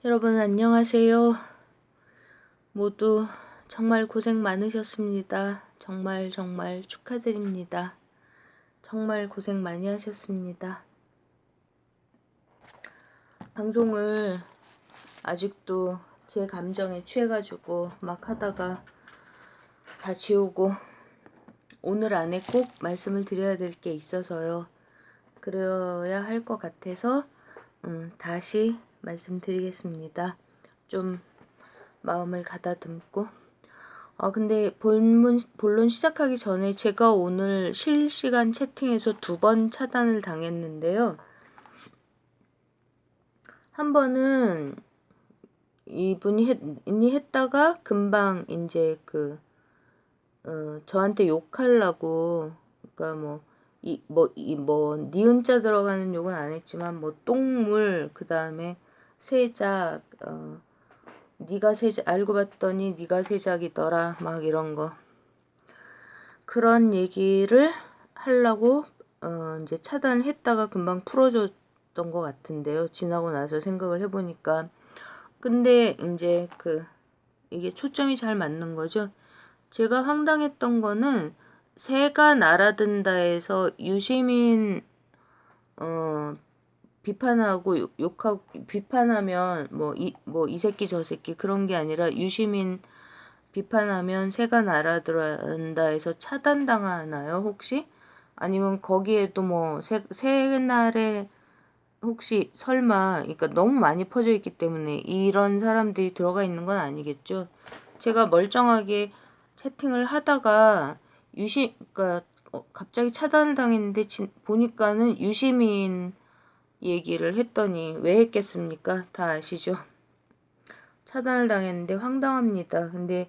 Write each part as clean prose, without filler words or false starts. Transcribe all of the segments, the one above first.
여러분 안녕하세요. 모두 정말 고생 많으셨습니다. 정말 축하드립니다. 정말 고생 많이 하셨습니다. 방송을 아직도 제 감정에 취해가지고 막 하다가 다 지우고 오늘 안에 꼭 말씀을 드려야 될 게 있어서요. 그래야 할 것 같아서 다시 말씀드리겠습니다. 좀 마음을 가다듬고 근데 본론 시작하기 전에 제가 오늘 실시간 채팅에서 2번 차단을 당했는데요. 한 번은 이분이 했다가 금방 이제 저한테 욕하려고, 그러니까 니은자 들어가는 욕은 안 했지만 똥물, 그 다음에 세작, 네가 세작, 알고 봤더니 네가 세작이더라, 막 이런 거. 그런 얘기를 하려고 이제 차단을 했다가 금방 풀어줬던 것 같은데요. 지나고 나서 생각을 해보니까. 근데 이제 이게 초점이 잘 맞는 거죠. 제가 황당했던 거는 새가 날아든다해서 유시민 비판하고 욕하고 비판하면 이 새끼 저 새끼 그런 게 아니라 유시민 비판하면 새가 날아든다 해서 차단당하나요, 혹시? 아니면 거기에도 새날에 혹시 설마, 그러니까 너무 많이 퍼져 있기 때문에 이런 사람들이 들어가 있는 건 아니겠죠? 제가 멀쩡하게 채팅을 하다가 그러니까 갑자기 차단을 당했는데 보니까는 유시민 얘기를 했더니 왜 했겠습니까? 다 아시죠? 차단을 당했는데 황당합니다. 근데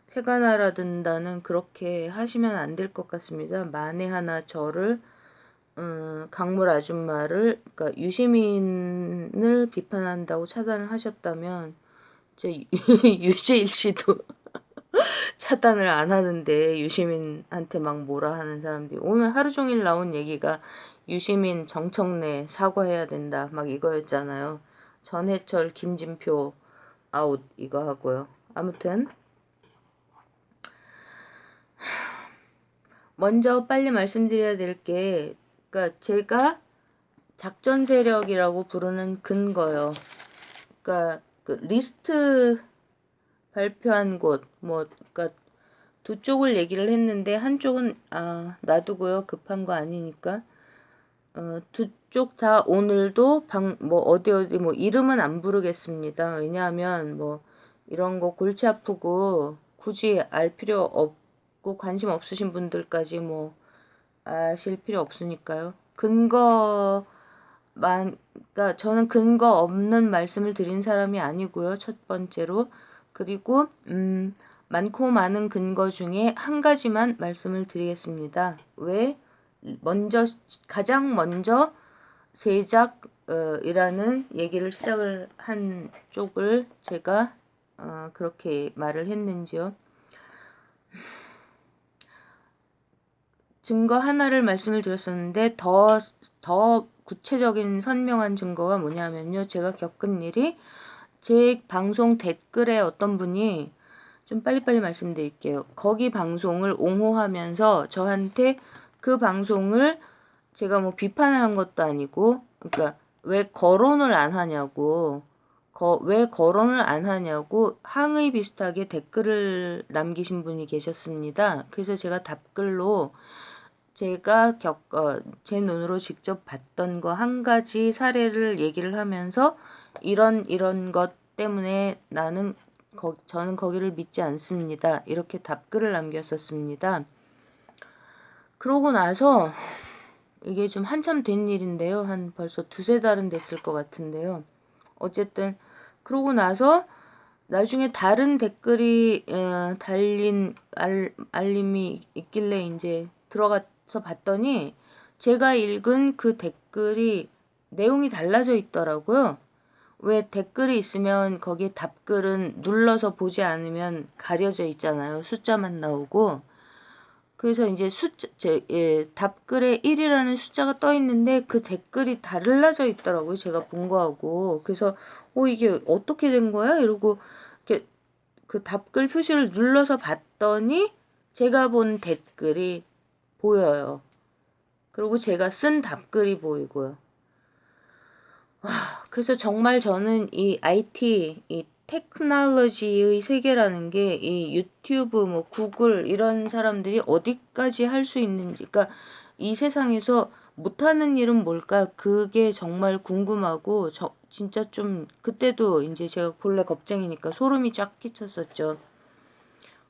새가 날아든다는 그렇게 하시면 안 될 것 같습니다. 만에 하나 저를 강물 아줌마를, 그러니까 유시민을 비판한다고 차단을 하셨다면 제 유재일 씨도 차단을 안 하는데 유시민한테 막 뭐라 하는 사람들이 오늘 하루 종일 나온 얘기가 유시민 정청래 사과해야 된다 막 이거였잖아요. 전해철 김진표 아웃 이거 하고요. 아무튼 먼저 빨리 말씀드려야 될 게, 그러니까 제가 작전 세력이라고 부르는 근거요. 그러니까 리스트 발표한 곳, 그러니까 두 쪽을 얘기를 했는데 한쪽은 놔두고요. 급한 거 아니니까. 두 쪽 다 오늘도 어디 이름은 안 부르겠습니다. 왜냐하면 이런 거 골치 아프고 굳이 알 필요 없고 관심 없으신 분들까지 아실 필요 없으니까요. 그러니까 저는 근거 없는 말씀을 드린 사람이 아니고요. 첫 번째로. 그리고 많고 많은 근거 중에 한 가지만 말씀을 드리겠습니다. 가장 먼저 세작이라는 얘기를 시작을 한 쪽을 제가 그렇게 말을 했는지요. 증거 하나를 말씀을 드렸었는데 더 구체적인 선명한 증거가 뭐냐면요. 제가 겪은 일이 제 방송 댓글에 어떤 분이, 좀 빨리빨리 말씀드릴게요. 거기 방송을 옹호하면서 저한테 그 방송을 제가 비판을 한 것도 아니고, 그러니까 왜 거론을 안 하냐고, 항의 비슷하게 댓글을 남기신 분이 계셨습니다. 그래서 제가 답글로 제가 제 눈으로 직접 봤던 거 한 가지 사례를 얘기를 하면서 이런 것 때문에 저는 거기를 믿지 않습니다. 이렇게 답글을 남겼었습니다. 그러고 나서 이게 좀 한참 된 일인데요. 한 벌써 2-3달은 됐을 것 같은데요. 어쨌든 그러고 나서 나중에 다른 댓글이 달린 알림이 있길래 이제 들어가서 봤더니 제가 읽은 그 댓글이 내용이 달라져 있더라고요. 왜 댓글이 있으면 거기에 답글은 눌러서 보지 않으면 가려져 있잖아요. 숫자만 나오고. 그래서 이제 답글에 1이라는 숫자가 떠 있는데 그 댓글이 달라져 있더라고요. 제가 본 거하고. 그래서 이게 어떻게 된 거야? 이러고 이렇게 그 답글 표시를 눌러서 봤더니 제가 본 댓글이 보여요. 그리고 제가 쓴 답글이 보이고요. 그래서 정말 저는 이 IT, 이 테크놀로지의 세계라는 게 이 유튜브, 뭐 구글 이런 사람들이 어디까지 할 수 있는지, 그러니까 이 세상에서 못하는 일은 뭘까? 그게 정말 궁금하고, 진짜 좀 그때도 이제 제가 본래 겁쟁이니까 소름이 쫙 끼쳤었죠.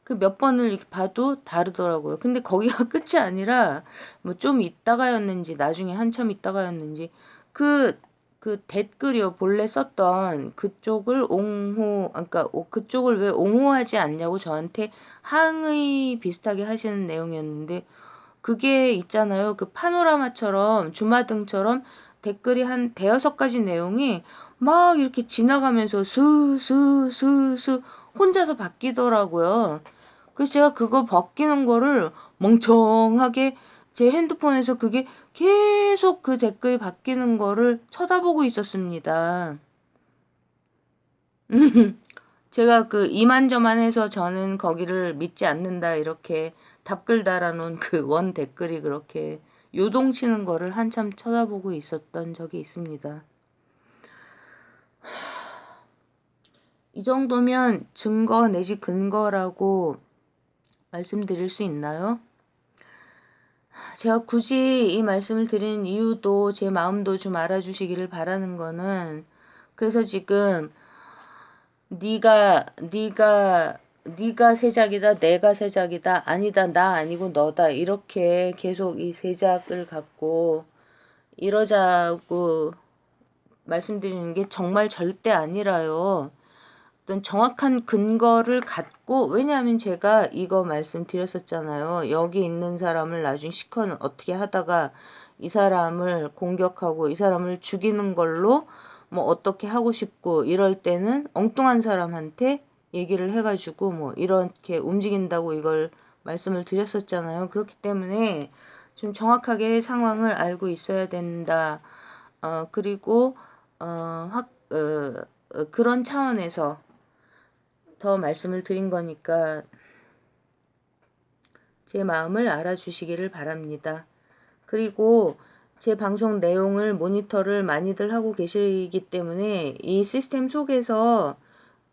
그 몇 번을 이렇게 봐도 다르더라고요. 근데 거기가 끝이 아니라 뭐 좀 있다가였는지 나중에 한참 있다가였는지 그 댓글이요. 본래 썼던 그쪽을 그러니까 그쪽을 왜 옹호하지 않냐고 저한테 항의 비슷하게 하시는 내용이었는데 그게 있잖아요. 그 파노라마처럼 주마등처럼 댓글이 한 대여섯 가지 내용이 막 이렇게 지나가면서 스스스스 혼자서 바뀌더라고요. 그래서 제가 그거 바뀌는 거를 멍청하게 제 핸드폰에서 그게 계속 그 댓글이 바뀌는 거를 쳐다보고 있었습니다. 제가 그 이만저만해서 저는 거기를 믿지 않는다 이렇게 답글 달아놓은 그 원 댓글이 그렇게 요동치는 거를 한참 쳐다보고 있었던 적이 있습니다. 이 정도면 증거 내지 근거라고 말씀드릴 수 있나요? 제가 굳이 이 말씀을 드리는 이유도 제 마음도 좀 알아주시기를 바라는 거는 그래서 지금 네가 세작이다 내가 세작이다 아니다 나 아니고 너다 이렇게 계속 이 세작을 갖고 이러자고 말씀드리는 게 정말 절대 아니라요. 어떤 정확한 근거를 갖고 왜냐하면 제가 이거 말씀드렸었잖아요. 여기 있는 사람을 나중에 시컨 어떻게 하다가 이 사람을 공격하고 이 사람을 죽이는 걸로 뭐 어떻게 하고 싶고 이럴 때는 엉뚱한 사람한테 얘기를 해가지고 뭐 이렇게 움직인다고 이걸 말씀을 드렸었잖아요. 그렇기 때문에 좀 정확하게 상황을 알고 있어야 된다. 그리고 그런 차원에서 더 말씀을 드린 거니까 제 마음을 알아주시기를 바랍니다. 그리고 제 방송 내용을 모니터를 많이들 하고 계시기 때문에 이 시스템 속에서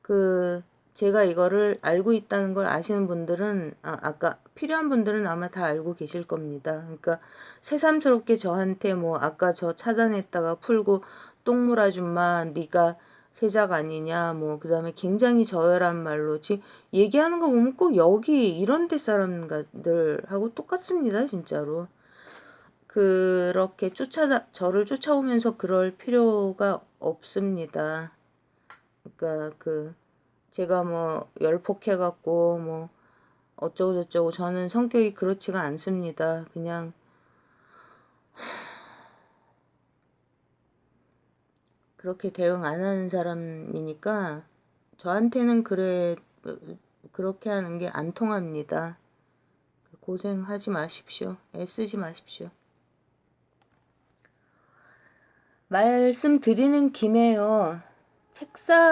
그 제가 이거를 알고 있다는 걸 아시는 분들은 아까 필요한 분들은 아마 다 알고 계실 겁니다. 그러니까 새삼스럽게 저한테 뭐 아까 저 찾아냈다가 풀고 똥물 아줌마 네가 세작 아니냐 뭐 그다음에 굉장히 저열한 말로 지금 얘기하는 거 보면 꼭 여기 이런 데 사람들하고 똑같습니다. 진짜로. 그렇게 저를 쫓아오면서 그럴 필요가 없습니다. 그러니까 제가 뭐 열폭해갖고 뭐 어쩌고저쩌고 저는 성격이 그렇지가 않습니다. 그냥 그렇게 대응 안 하는 사람이니까 저한테는 그렇게 하는 게 안 통합니다. 고생하지 마십시오. 애쓰지 마십시오. 말씀드리는 김에요.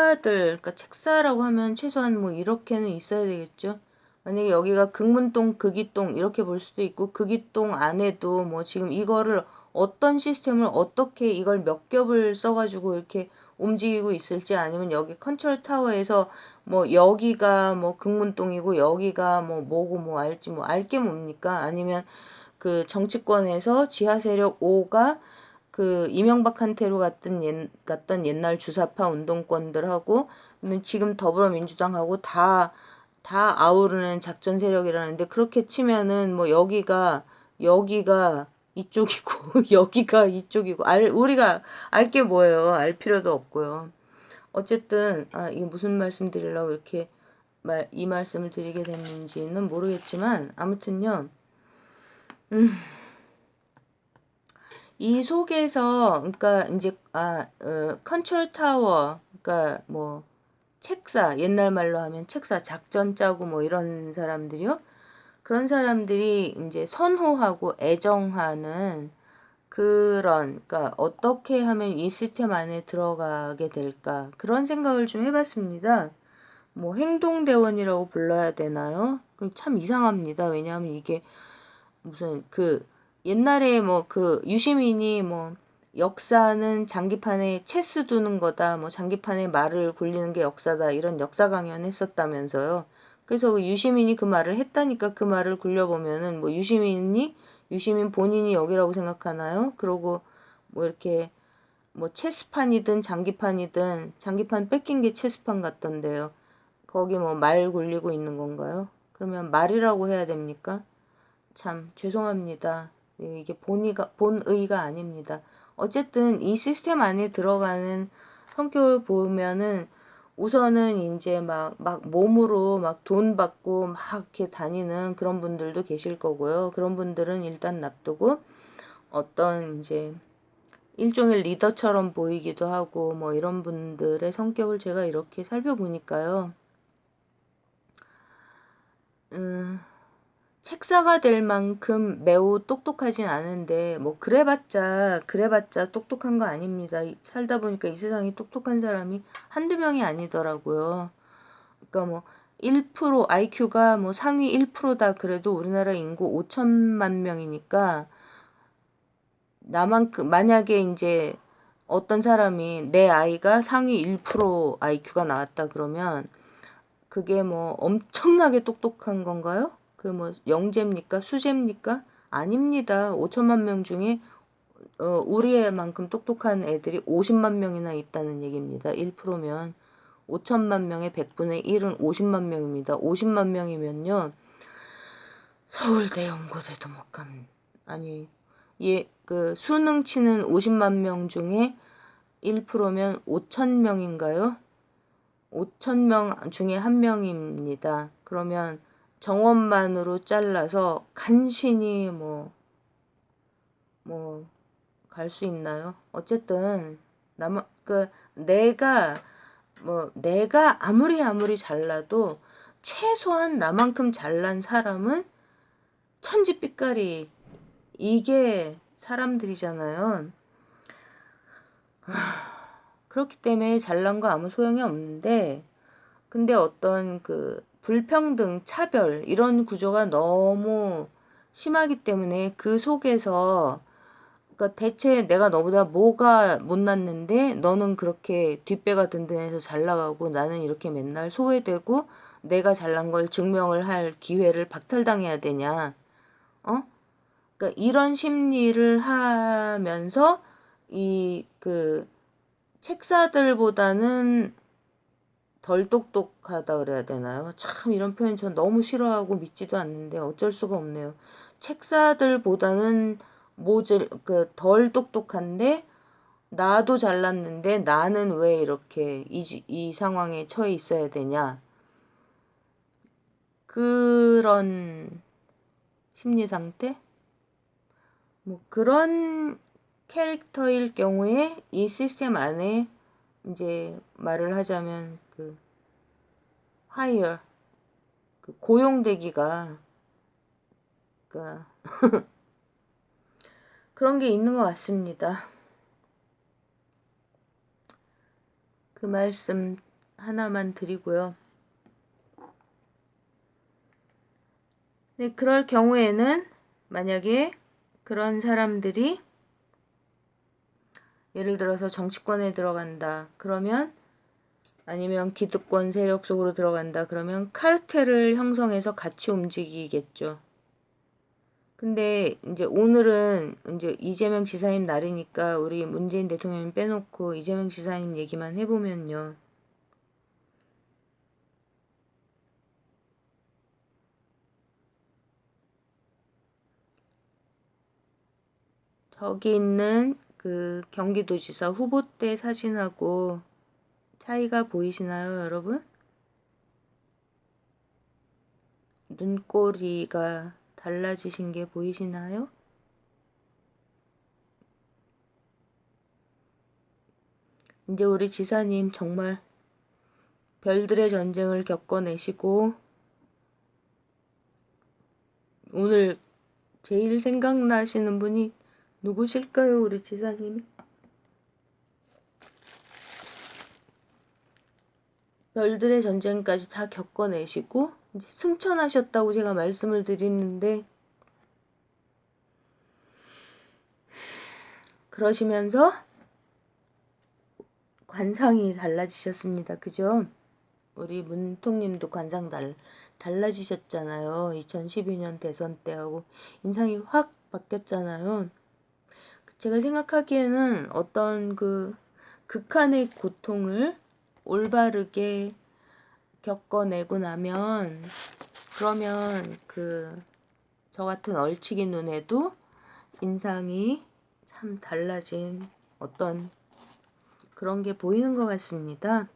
그러니까 책사라고 하면 최소한 뭐 이렇게는 있어야 되겠죠. 만약에 여기가 극문동, 극이동 이렇게 볼 수도 있고 극이동 안에도 뭐 지금 이거를 어떤 시스템을 어떻게 이걸 몇 겹을 써가지고 이렇게 움직이고 있을지 아니면 여기 컨트롤 타워에서 뭐 여기가 뭐 극문동이고 여기가 뭐 뭐고 뭐 알지 뭐 알게 뭡니까? 아니면 그 정치권에서 지하 세력 5가 그 이명박한테로 갔던 옛날 주사파 운동권들하고 지금 더불어민주당하고 다 아우르는 작전 세력이라는데 그렇게 치면은 뭐 여기가 이쪽이고 여기가 이쪽이고 우리가 알 게 뭐예요. 알 필요도 없고요. 어쨌든 이게 무슨 말씀 드리려고 이렇게 이 말씀을 드리게 됐는지는 모르겠지만 아무튼요. 이 속에서 그러니까 이제 컨트롤 타워 그러니까 뭐 책사 옛날 말로 하면 책사 작전 짜고 뭐 이런 사람들이요. 그런 사람들이 이제 선호하고 애정하는 그러니까 어떻게 하면 이 시스템 안에 들어가게 될까? 그런 생각을 좀 해봤습니다. 뭐 행동대원이라고 불러야 되나요? 참 이상합니다. 왜냐하면 이게 무슨 옛날에 뭐 유시민이 뭐 역사는 장기판에 체스 두는 거다, 뭐 장기판에 말을 굴리는 게 역사다, 이런 역사 강연 했었다면서요. 그래서 유시민이 그 말을 했다니까 그 말을 굴려보면은 뭐 유시민 본인이 여기라고 생각하나요? 그러고 뭐 이렇게 뭐 체스판이든 장기판이든 장기판 뺏긴 게 체스판 같던데요. 거기 뭐 말 굴리고 있는 건가요? 그러면 말이라고 해야 됩니까? 참 죄송합니다. 예, 이게 본의가 아닙니다. 어쨌든 이 시스템 안에 들어가는 성격을 보면은 우선은 이제 막 몸으로 막 돈 받고 막 이렇게 다니는 그런 분들도 계실 거고요. 그런 분들은 일단 놔두고 어떤 이제 일종의 리더처럼 보이기도 하고 뭐 이런 분들의 성격을 제가 이렇게 살펴보니까요. 음, 책사가 될 만큼 매우 똑똑하진 않은데 뭐 그래봤자 똑똑한 거 아닙니다. 살다 보니까 이 세상에 똑똑한 사람이 한두 명이 아니더라고요. 그러니까 뭐 1% IQ가 뭐 상위 1%다 그래도 우리나라 인구 5천만 명이니까 나만큼 만약에 이제 어떤 사람이 내 아이가 상위 1% IQ가 나왔다 그러면 그게 뭐 엄청나게 똑똑한 건가요? 그 뭐 영재입니까? 수재입니까? 아닙니다. 5천만 명 중에 우리 애만큼 똑똑한 애들이 50만 명이나 있다는 얘기입니다. 1%면 5천만 명의 100분의 1은 50만 명입니다. 50만 명이면요. 서울대 연고대도 못 감. 아니, 수능 치는 50만 명 중에 1%면 5천 명인가요? 5천 명 중에 한 명입니다. 그러면 정원만으로 잘라서 간신히 갈 수 있나요? 어쨌든 내가 아무리 잘나도 최소한 나만큼 잘난 사람은 천지빛깔이 이게 사람들이잖아요. 그렇기 때문에 잘난 거 아무 소용이 없는데 근데 어떤 불평등, 차별 이런 구조가 너무 심하기 때문에 그 속에서 그러니까 대체 내가 너보다 뭐가 못났는데 너는 그렇게 뒷배가 든든해서 잘 나가고 나는 이렇게 맨날 소외되고 내가 잘난 걸 증명을 할 기회를 박탈당해야 되냐? 어? 그러니까 이런 심리를 하면서 책사들보다는 덜 똑똑하다 그래야 되나요? 참 이런 표현 전 너무 싫어하고 믿지도 않는데 어쩔 수가 없네요. 책사들보다는 덜 똑똑한데 나도 잘났는데 나는 왜 이렇게 이 상황에 처해 있어야 되냐. 그런 심리 상태? 뭐 그런 캐릭터일 경우에 이 시스템 안에 이제 말을 하자면 hire 고용되기가 그러니까 그런 게 있는 것 같습니다. 그 말씀 하나만 드리고요. 네, 그럴 경우에는 만약에 그런 사람들이 예를 들어서 정치권에 들어간다. 그러면 아니면 기득권 세력 속으로 들어간다. 그러면 카르텔을 형성해서 같이 움직이겠죠. 근데 이제 오늘은 이제 이재명 지사님 날이니까 우리 문재인 대통령 빼놓고 이재명 지사님 얘기만 해보면요. 저기 있는 경기도지사 후보 때 사진하고 차이가 보이시나요, 여러분? 눈꼬리가 달라지신 게 보이시나요? 이제 우리 지사님 정말 별들의 전쟁을 겪어내시고 오늘 제일 생각나시는 분이 누구실까요, 우리 지사님이? 별들의 전쟁까지 다 겪어내시고 이제 승천하셨다고 제가 말씀을 드리는데, 그러시면서 관상이 달라지셨습니다. 그죠? 우리 문통님도 관상 달라지셨잖아요. 2012년 대선 때하고 인상이 확 바뀌었잖아요. 제가 생각하기에는 어떤 그 극한의 고통을 올바르게 겪어내고 나면, 그러면 저 같은 얼치기 눈에도 인상이 참 달라진 어떤 그런 게 보이는 것 같습니다.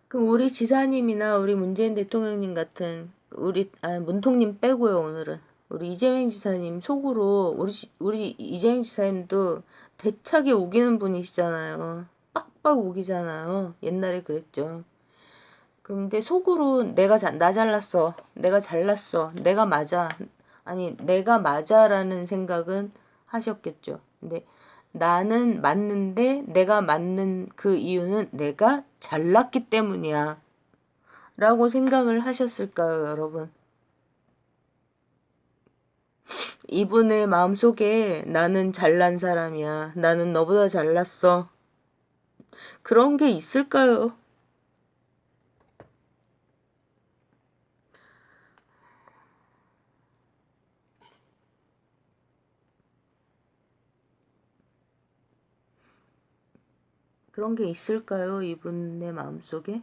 그럼 우리 지사님이나 우리 문재인 대통령님 같은 문통님 빼고요, 오늘은. 우리 이재명 지사님 속으로, 우리 이재명 지사님도 대차게 우기는 분이시잖아요. 빡빡 우기잖아요. 옛날에 그랬죠. 근데 속으로 나 잘났어. 내가 잘났어. 내가 맞아. 아니, 내가 맞아라는 생각은 하셨겠죠. 근데 나는 맞는데 내가 맞는 그 이유는 내가 잘났기 때문이야. 라고 생각을 하셨을까요, 여러분? 이분의 마음속에 나는 잘난 사람이야. 나는 너보다 잘났어. 그런 게 있을까요? 그런 게 있을까요, 이분의 마음속에?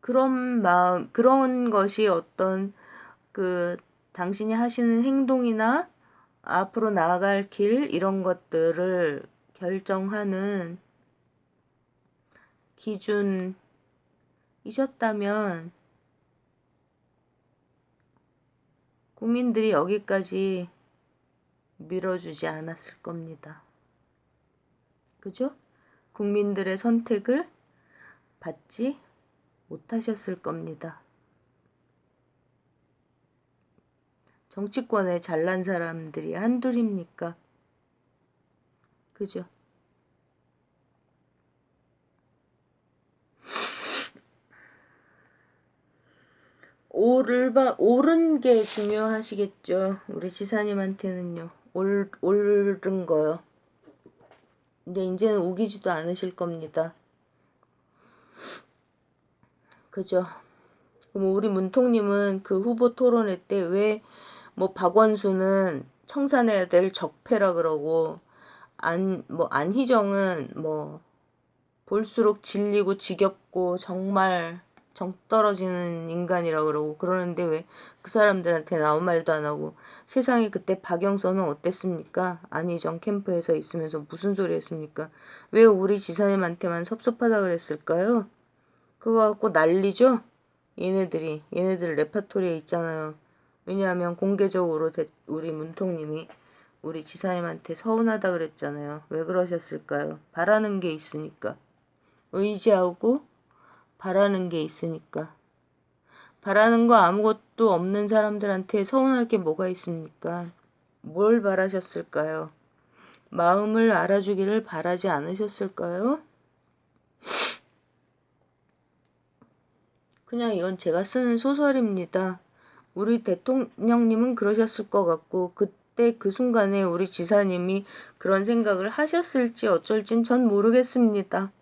그런 것이 어떤 당신이 하시는 행동이나 앞으로 나아갈 길, 이런 것들을 결정하는 기준이셨다면 국민들이 여기까지 밀어주지 않았을 겁니다. 그죠? 국민들의 선택을 받지 못하셨을 겁니다. 정치권에 잘난 사람들이 한둘입니까? 그죠? 옳은 게 중요하시겠죠. 우리 지사님한테는요. 옳은 거요. 근데 이제는 우기지도 않으실 겁니다. 그죠? 그럼 우리 문통님은 그 후보 토론회 때 왜 박원순은 청산해야 될 적폐라 그러고, 안희정은 볼수록 질리고 지겹고 정말 정 떨어지는 인간이라 그러고 그러는데 왜 그 사람들한테 아무 말도 안 하고, 세상에 그때 박영선은 어땠습니까? 안희정 캠프에서 있으면서 무슨 소리 했습니까? 왜 우리 지사님한테만 섭섭하다 그랬을까요? 그거 갖고 난리죠? 얘네들 레파토리에 있잖아요. 왜냐하면 공개적으로 우리 문통님이 우리 지사님한테 서운하다 그랬잖아요. 왜 그러셨을까요? 바라는 게 있으니까. 의지하고 바라는 게 있으니까. 바라는 거 아무것도 없는 사람들한테 서운할 게 뭐가 있습니까? 뭘 바라셨을까요? 마음을 알아주기를 바라지 않으셨을까요? 그냥 이건 제가 쓰는 소설입니다. 우리 대통령님은 그러셨을 것 같고, 그때 그 순간에 우리 지사님이 그런 생각을 하셨을지 어쩔진 전 모르겠습니다.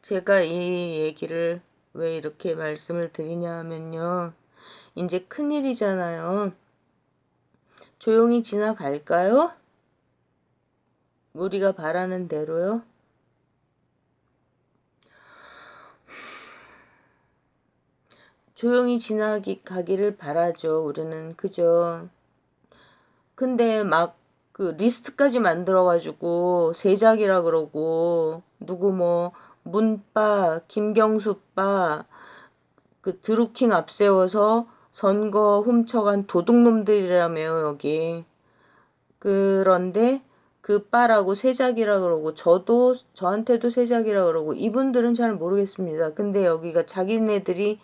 제가 이 얘기를 왜 이렇게 말씀을 드리냐 하면요. 이제 큰일이잖아요. 조용히 지나갈까요? 우리가 바라는 대로요? 조용히 지나가기를 바라죠. 우리는. 그죠? 근데 리스트까지 만들어가지고 세작이라 그러고, 누구 문빠, 김경수빠, 드루킹 앞세워서 선거 훔쳐간 도둑놈들이라며요, 여기. 그런데 그 빠라고 세작이라 그러고 저한테도 세작이라 그러고 이분들은 잘 모르겠습니다. 근데 여기가 자기네들이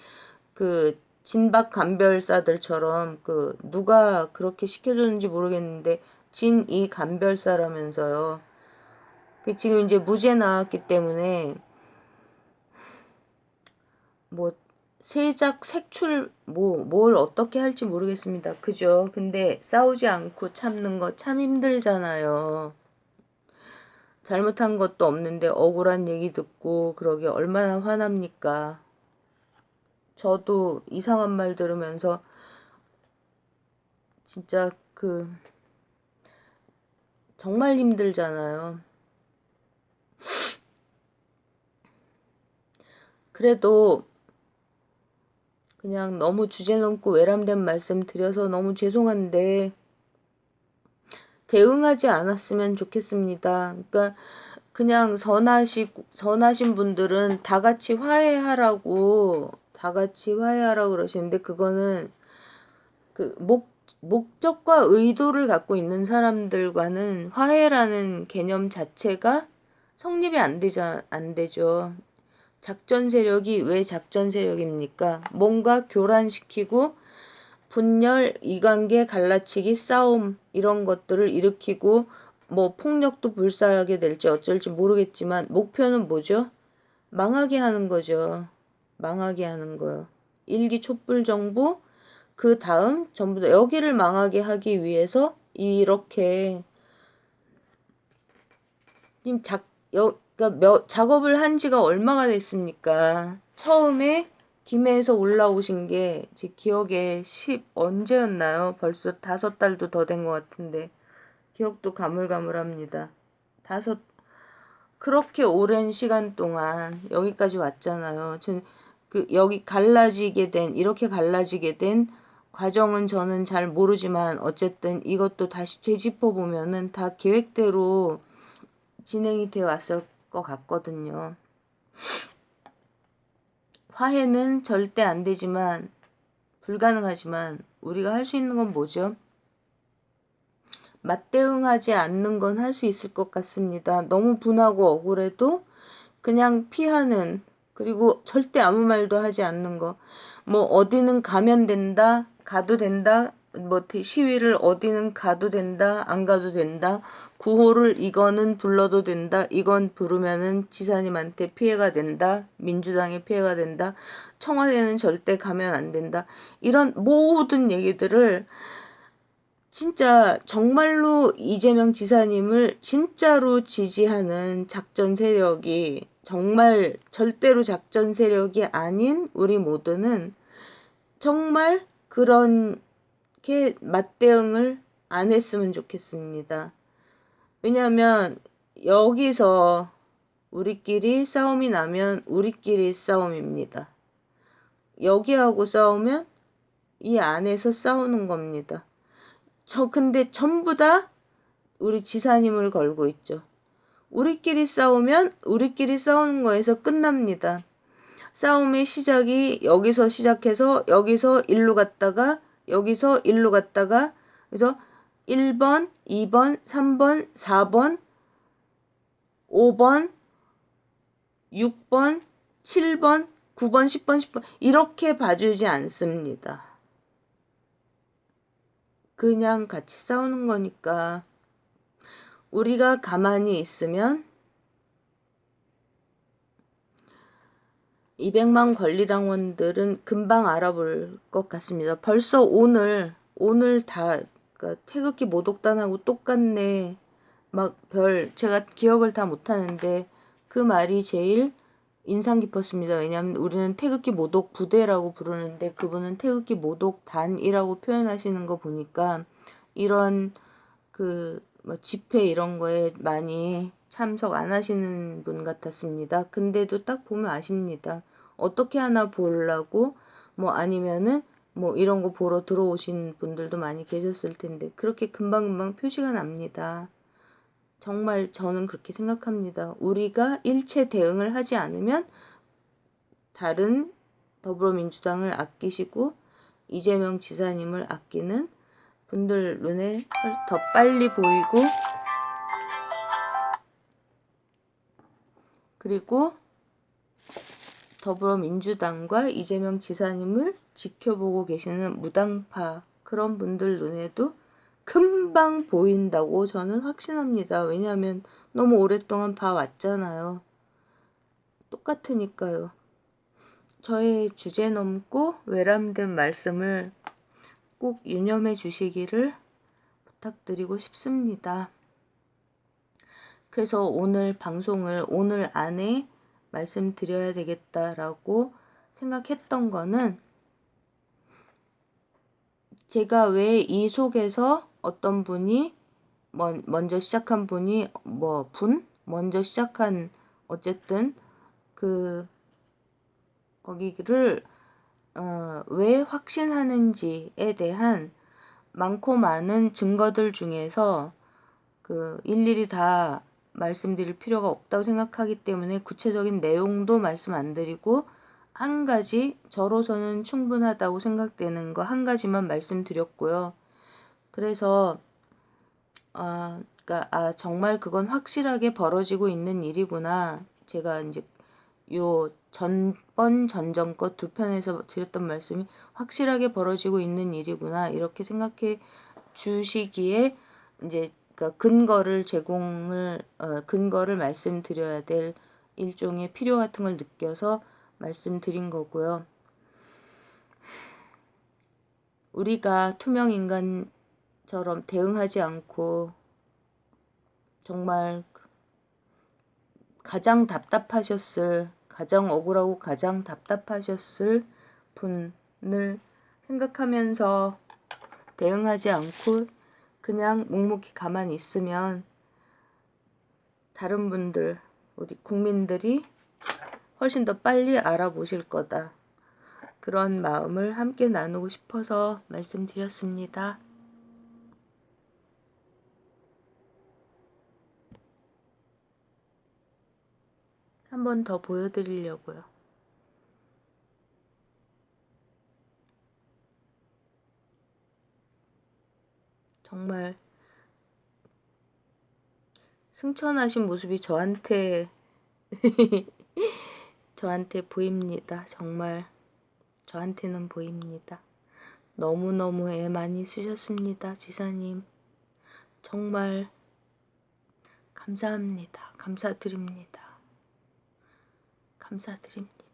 그 진박 간별사들처럼 그 누가 그렇게 시켜줬는지 모르겠는데 진이 간별사라면서요. 그 지금 이제 무죄 나왔기 때문에 뭐 세작 색출 뭘 어떻게 할지 모르겠습니다. 그죠? 근데 싸우지 않고 참는 거 참 힘들잖아요. 잘못한 것도 없는데 억울한 얘기 듣고 그러기 얼마나 화납니까? 저도 이상한 말 들으면서 진짜 정말 힘들잖아요. 그래도 그냥 너무 주제 넘고 외람된 말씀 드려서 너무 죄송한데 대응하지 않았으면 좋겠습니다. 그러니까 그냥 선하신 분들은 다 같이 화해하라고 그러시는데 그거는 그 목적과 의도를 갖고 있는 사람들과는 화해라는 개념 자체가 성립이 안 되죠. 작전 세력이 왜 작전 세력입니까? 뭔가 교란시키고 분열, 이관계, 갈라치기, 싸움 이런 것들을 일으키고 뭐 폭력도 불사하게 될지 어쩔지 모르겠지만 목표는 뭐죠? 망하게 하는 거죠. 망하게 하는 거요. 일기 촛불 정부 그 다음 전부 다 여기를 망하게 하기 위해서 이렇게 지금 그러니까 작업을 한 지가 얼마가 됐습니까? 처음에 김해에서 올라오신 게 제 기억에 언제였나요? 벌써 5달도 더 된 것 같은데 기억도 가물가물합니다. 그렇게 오랜 시간 동안 여기까지 왔잖아요. 여기 이렇게 갈라지게 된 과정은 저는 잘 모르지만 어쨌든 이것도 다시 되짚어 보면은 다 계획대로 진행이 되어 왔을 것 같거든요. 화해는 절대 안 되지만 불가능하지만 우리가 할 수 있는 건 뭐죠? 맞대응하지 않는 건 할 수 있을 것 같습니다. 너무 분하고 억울해도 그냥 피하는, 그리고 절대 아무 말도 하지 않는 거. 뭐 어디는 가면 된다, 가도 된다, 뭐 시위를 어디는 가도 된다, 안 가도 된다, 구호를 이거는 불러도 된다, 이건 부르면은 지사님한테 피해가 된다, 민주당에 피해가 된다, 청와대는 절대 가면 안 된다, 이런 모든 얘기들을 진짜 정말로 이재명 지사님을 진짜로 지지하는 작전 세력이 정말 절대로 작전 세력이 아닌 우리 모두는 정말 그렇게 맞대응을 안 했으면 좋겠습니다. 왜냐하면 여기서 우리끼리 싸움이 나면 우리끼리 싸움입니다. 여기하고 싸우면 이 안에서 싸우는 겁니다. 근데 전부 다 우리 지사님을 걸고 있죠. 우리끼리 싸우면 우리끼리 싸우는 거에서 끝납니다. 싸움의 시작이 여기서 시작해서 여기서 일로 갔다가 여기서 일로 갔다가 그래서 1번, 2번, 3번, 4번, 5번, 6번, 7번, 9번, 10번, 10번 이렇게 봐주지 않습니다. 그냥 같이 싸우는 거니까 우리가 가만히 있으면 200만 권리당원들은 금방 알아볼 것 같습니다. 벌써 오늘 다 그러니까 태극기 모독단하고 똑같네. 제가 기억을 다 못하는데 그 말이 제일 인상 깊었습니다. 왜냐하면 우리는 태극기 모독 부대라고 부르는데 그분은 태극기 모독단이라고 표현하시는 거 보니까 이런 뭐 집회 이런 거에 많이 참석 안 하시는 분 같았습니다. 근데도 딱 보면 아십니다. 어떻게 하나 보려고 뭐 아니면은 뭐 이런 거 보러 들어오신 분들도 많이 계셨을 텐데 그렇게 금방금방 표시가 납니다. 정말 저는 그렇게 생각합니다. 우리가 일체 대응을 하지 않으면 다른 더불어민주당을 아끼시고 이재명 지사님을 아끼는 분들 눈에 더 빨리 보이고 그리고 더불어민주당과 이재명 지사님을 지켜보고 계시는 무당파 그런 분들 눈에도 금방 보인다고 저는 확신합니다. 왜냐하면 너무 오랫동안 봐왔잖아요. 똑같으니까요. 저의 주제 넘고 외람된 말씀을 꼭 유념해 주시기를 부탁드리고 싶습니다. 그래서 오늘 방송을 오늘 안에 말씀드려야 되겠다라고 생각했던 거는 제가 왜 이 속에서 어떤 분이 먼저 시작한 분이 먼저 시작한 어쨌든 그 거기를 왜 확신하는지에 대한 많고 많은 증거들 중에서 그 일일이 다 말씀드릴 필요가 없다고 생각하기 때문에 구체적인 내용도 말씀 안 드리고 한 가지 저로서는 충분하다고 생각되는 거 한 가지만 말씀드렸고요. 그래서 그러니까 정말 그건 확실하게 벌어지고 있는 일이구나. 제가 이제 요 전전 것 두 편에서 드렸던 말씀이 확실하게 벌어지고 있는 일이구나. 이렇게 생각해 주시기에 이제 그러니까 근거를 말씀드려야 될 일종의 필요 같은 걸 느껴서 말씀드린 거고요. 우리가 투명 인간처럼 대응하지 않고 정말 가장 억울하고 가장 답답하셨을 분을 생각하면서 대응하지 않고 그냥 묵묵히 가만히 있으면 다른 분들, 우리 국민들이 훨씬 더 빨리 알아보실 거다. 그런 마음을 함께 나누고 싶어서 말씀드렸습니다. 한 번 더 보여드리려고요. 정말 승천하신 모습이 저한테 보입니다. 정말 저한테는 보입니다. 너무너무 애 많이 쓰셨습니다. 지사님. 정말 감사합니다. 감사드립니다. 감사드립니다.